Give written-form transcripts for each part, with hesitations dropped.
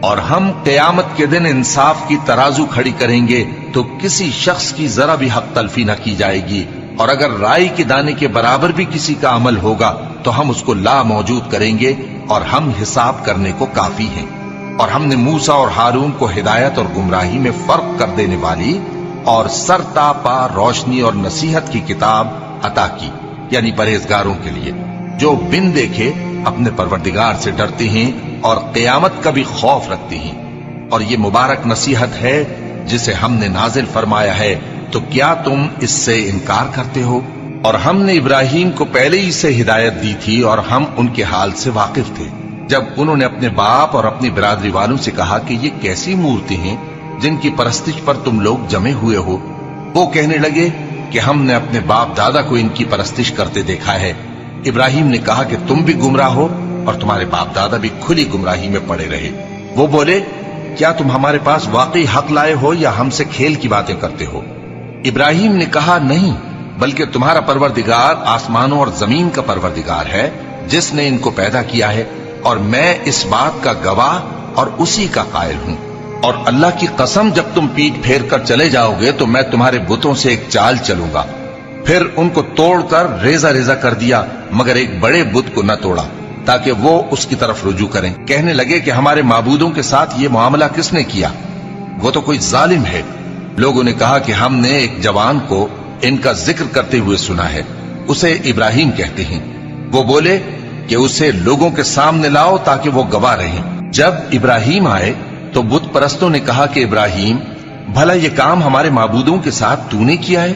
اور ہم قیامت کے دن انصاف کی ترازو کھڑی کریں گے تو کسی شخص کی ذرا بھی حق تلفی نہ کی جائے گی، اور اگر رائی کے دانے کے برابر بھی کسی کا عمل ہوگا تو ہم اس کو لا موجود کریں گے، اور ہم حساب کرنے کو کافی ہیں۔ اور ہم نے موسیٰ اور ہارون کو ہدایت اور گمراہی میں فرق کر دینے والی اور سر تا پا روشنی اور نصیحت کی کتاب عطا کی، یعنی پرہیزگاروں کے لیے جو بن دیکھے اپنے پروردگار سے ڈرتے ہیں اور قیامت کا بھی خوف رکھتے ہیں۔ اور یہ مبارک نصیحت ہے جسے ہم نے نازل فرمایا ہے، تو کیا تم اس سے انکار کرتے ہو؟ اور ہم نے ابراہیم کو پہلے ہی سے ہدایت دی تھی، اور ہم ان کے حال سے واقف تھے جب انہوں نے اپنے باپ اور اپنی برادری والوں سے کہا کہ یہ کیسی مورتی ہیں جن کی پرستش پر تم لوگ جمے ہوئے ہو۔ وہ کہنے لگے کہ ہم نے اپنے باپ دادا کو ان کی پرستش کرتے دیکھا ہے۔ ابراہیم نے کہا کہ تم بھی گمراہ ہو اور تمہارے باپ دادا بھی کھلی گمراہی میں پڑے رہے۔ وہ بولے، کیا تم ہمارے پاس واقعی حق لائے ہو یا ہم سے کھیل کی باتیں کرتے ہو؟ ابراہیم نے کہا، نہیں، بلکہ تمہارا پروردگار آسمانوں اور زمین کا پروردگار ہے جس نے ان کو پیدا کیا ہے، اور میں اس بات کا گواہ اور اسی کا قائل ہوں۔ اور اللہ کی قسم، جب تم پیٹ پھیر کر چلے جاؤ گے تو میں تمہارے بتوں سے ایک چال چلوں گا۔ پھر ان کو توڑ کر ریزہ ریزہ کر دیا، مگر ایک بڑے بت کو نہ توڑا تاکہ وہ اس کی طرف رجوع کریں۔ کہنے لگے کہ ہمارے معبودوں کے ساتھ یہ معاملہ کس نے کیا؟ وہ تو کوئی ظالم ہے۔ لوگوں نے کہا کہ ہم نے ایک جوان کو ان کا ذکر کرتے ہوئے سنا ہے، اسے ابراہیم کہتے ہیں۔ وہ بولے کہ اسے لوگوں کے سامنے لاؤ تاکہ وہ گواہ رہیں۔ جب ابراہیم آئے تو بت پرستوں نے کہا کہ ابراہیم، بھلا یہ کام ہمارے معبودوں کے ساتھ تو نے کیا ہے؟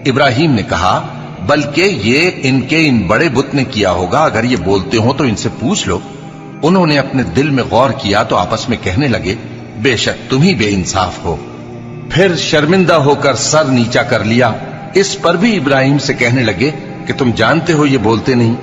ابراہیم نے کہا، بلکہ یہ ان بڑے بت نے کیا ہوگا، اگر یہ بولتے ہوں تو ان سے پوچھ لو۔ انہوں نے اپنے دل میں غور کیا تو آپس میں کہنے لگے، بے شک تم ہی بے انصاف ہو۔ پھر شرمندہ ہو کر سر نیچا کر لیا۔ اس پر بھی ابراہیم سے کہنے لگے کہ تم جانتے ہو یہ بولتے نہیں۔